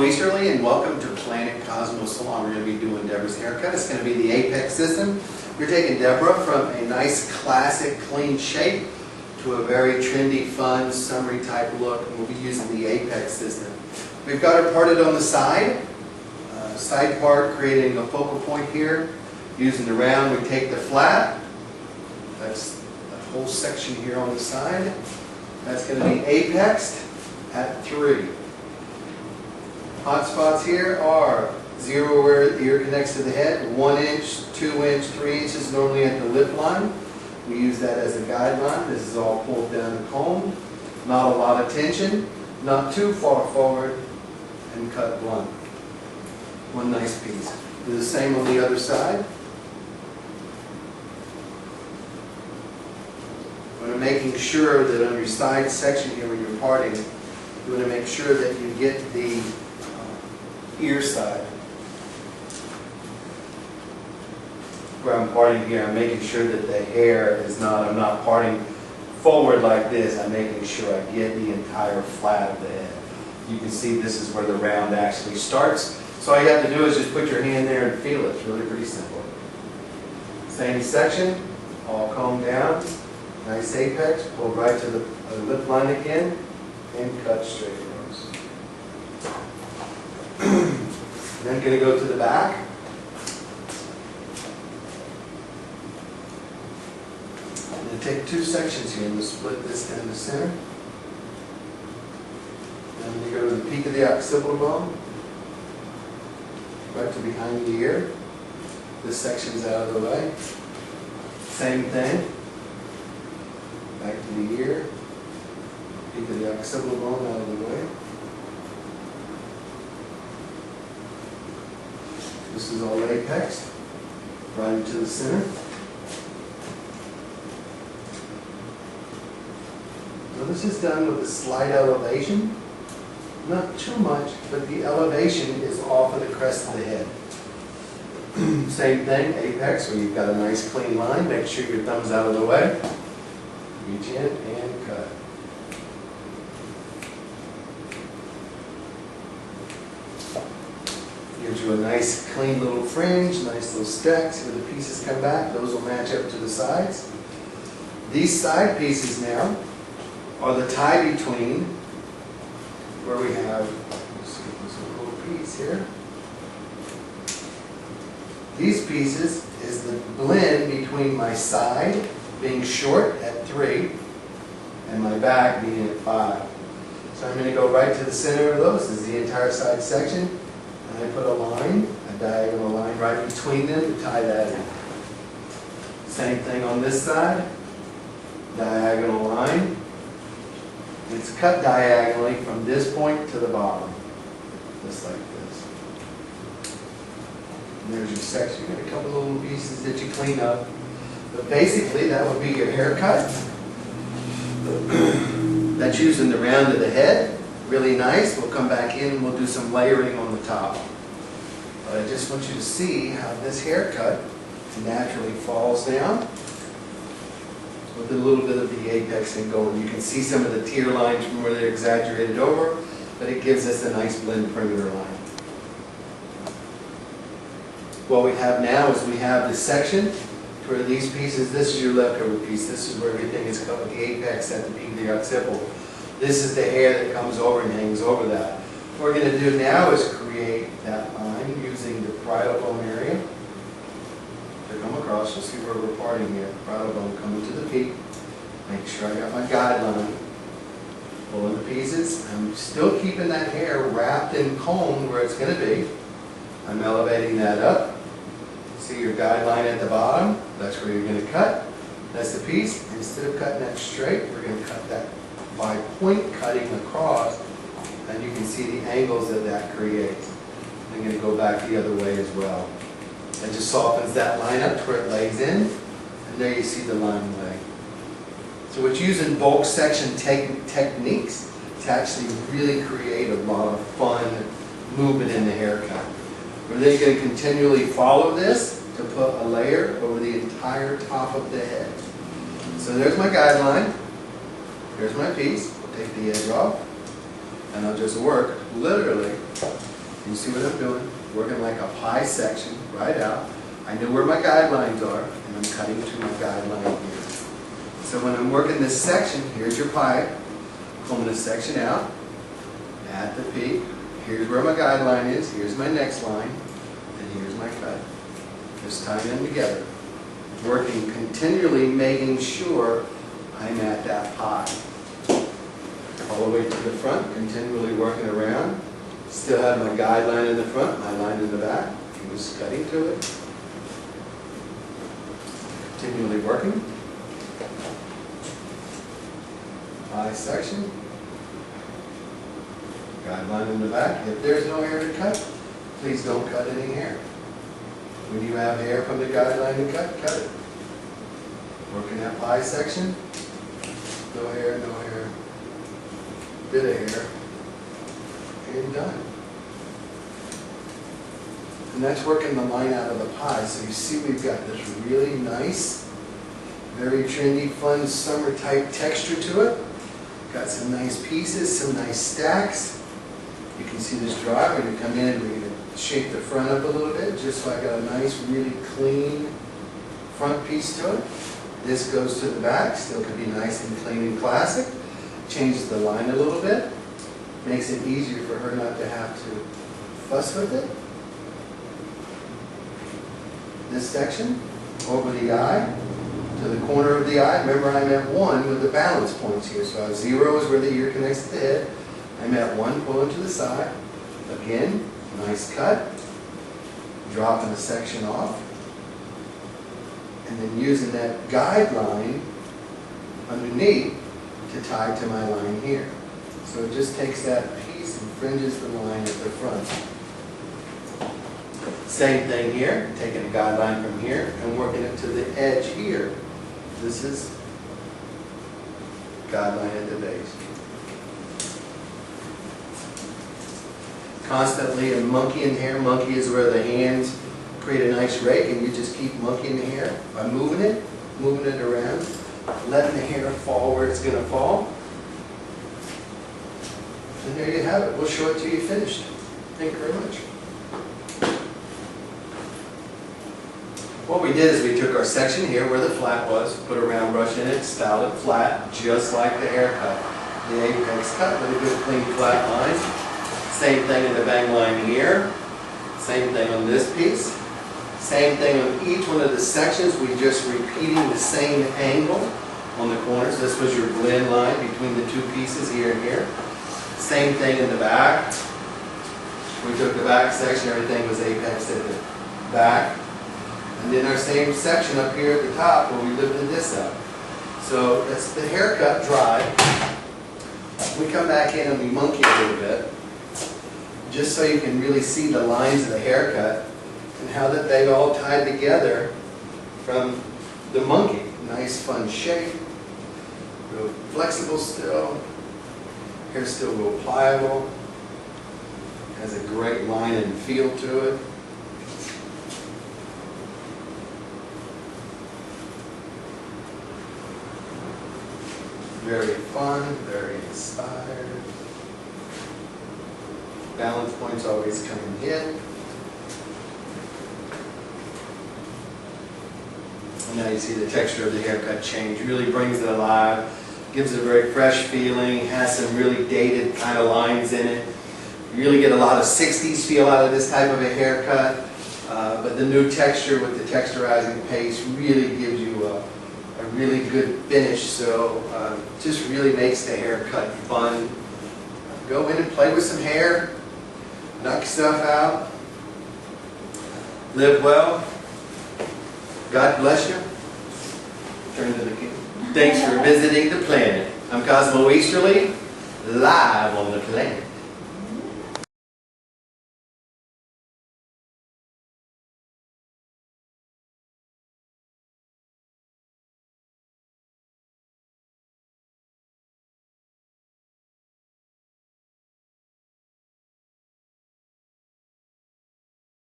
Easterly, and welcome to Planet Cosmo Salon. We're going to be doing Debra's haircut. It's going to be the Apex system. We're taking Debra from a nice, classic, clean shape to a very trendy, fun, summery type look, and we'll be using the Apex system. We've got her parted on the side part creating a focal point here. Using the round, we take the flat. That's the whole section here on the side. That's going to be apexed at 3. Hot spots here are 0 where the ear connects to the head, 1 inch, 2 inch, 3 inches normally at the lip line. We use that as a guideline. This is all pulled down the comb. Not a lot of tension, not too far forward, and cut blunt. One nice piece. Do the same on the other side. We're making sure that on your side section here when you're parting, you want to make sure that you get the ear side. Where I'm parting here, I'm making sure that the hair is not, I'm not parting forward like this. I'm making sure I get the entire flat of the head. You can see this is where the round actually starts. So all you have to do is just put your hand there and feel it. It's really pretty simple. Same section, all combed down. Nice apex, pull right to the lip line again, and cut straight across. Then going to go to the back. I'm going to take 2 sections here and we'll split this down the center. Then I'm going to go to the peak of the occipital bone, right to behind the ear. This section's out of the way. Same thing. Back to the ear, peak of the occipital bone out of the way. This is all apex, right into the center. So this is done with a slight elevation, not too much, but the elevation is off of the crest of the head. Same thing, apex, where you've got a nice clean line. Make sure your thumb's out of the way. Reach in and cut. Gives you a nice clean little fringe, nice little stacks where the pieces come back. Those will match up to the sides. These side pieces now are the tie between where we have, let's see, there's a little piece here. These pieces is the blend between my side being short at 3 and my back being at 5. So I'm going to go right to the center of those. This is the entire side section. And I put a line, a diagonal line right between them to tie that in. Same thing on this side. Diagonal line. It's cut diagonally from this point to the bottom. Just like this. And there's your section. You got a couple little pieces that you clean up. But basically, that would be your haircut. That's using the round of the head. Really nice. We'll come back in and we'll do some layering on the top. But I just want you to see how this haircut naturally falls down with a little bit of the apexing going. You can see some of the tear lines from where they're exaggerated over, but it gives us a nice blend perimeter line. What we have now is we have this section. For these pieces, this is your leftover piece. This is where everything is covered, the apex at the peak of the occipital. This is the hair that comes over and hangs over that. What we're going to do now is create that line using the parietal bone area to come across. You'll see where we're parting here. Parietal bone coming to the peak. Make sure I got my guideline. Pulling the pieces. I'm still keeping that hair wrapped and combed where it's going to be. I'm elevating that up. See your guideline at the bottom, that's where you're going to cut. That's the piece. Instead of cutting that straight, we're going to cut that by point cutting across, and you can see the angles that that creates. I'm going to go back the other way as well. It just softens that line up to where it lays in, and there you see the line lay. So it's using bulk section techniques to actually really create a lot of fun movement in the haircut. We're then going to continually follow this to put a layer over the entire top of the head. So there's my guideline. Here's my piece. I'll take the edge off. And I'll just work literally You see what I'm doing? Working like a pie section, right out. I know where my guidelines are, and I'm cutting to my guideline here. So when I'm working this section, here's your pipe. Pulling this section out, at the peak. Here's where my guideline is, here's my next line, and here's my cut. Just tying them together. Working continually, making sure I'm at that pie. All the way to the front, continually working around. Still have my guideline in the front, my line in the back. Just cutting to it. Continually working. Pie section. Guideline in the back. If there's no hair to cut, please don't cut any hair. When you have hair from the guideline to cut it. Working that pie section. No hair, no hair. Bit of hair. And done. And that's working the line out of the pie. So you see we've got this really nice, very trendy, fun, summer type texture to it. Got some nice pieces, some nice stacks. You can see this dry. We're going to come in and we're going to shape the front up a little bit, just so I got a nice, really clean front piece to it. This goes to the back, still can be nice and clean and classic. Changes the line a little bit. Makes it easier for her not to have to fuss with it. This section, over the eye, to the corner of the eye. Remember, I'm at 1 with the balance points here. So 0 is where the ear connects to the head. I'm at 1, pulling to the side. Again, nice cut. Dropping the section off. And then using that guideline underneath to tie to my line here. So it just takes that piece and fringes the line at the front. Same thing here, taking a guideline from here and working it to the edge here. This is guideline at the base. Constantly a monkey in hair. Monkey is where the hands create a nice rake and you just keep monkeying the hair by moving it around, letting the hair fall where it's going to fall. And there you have it. We'll show it to you finished. Thank you very much. What we did is we took our section here where the flat was, put a round brush in it, styled it flat, just like the haircut. The apex cut with a good clean flat line. Same thing in the bang line here. Same thing on this piece. Same thing on each one of the sections. We're just repeating the same angle on the corners. This was your blend line between the two pieces here and here. Same thing in the back. We took the back section, everything was apex at the back. And then our same section up here at the top where we lifted this up. So that's the haircut dry. We come back in and we monkey a little bit, just so you can really see the lines of the haircut and how that they've all tied together from the monkey. Nice fun shape, real flexible still, hair still real pliable, has a great line and feel to it. Very fun, very inspired. Balance points always come in hit. And now you see the texture of the haircut change. Really brings it alive. Gives it a very fresh feeling. Has some really dated kind of lines in it. You really get a lot of 60s feel out of this type of a haircut. But the new texture with the texturizing paste really gives you a really good finish. So just really makes the haircut fun. Go in and play with some hair. Knock stuff out. Live well. God bless you. Turn to the king. Thanks for visiting the planet. I'm Cosmo Easterly, live on the planet.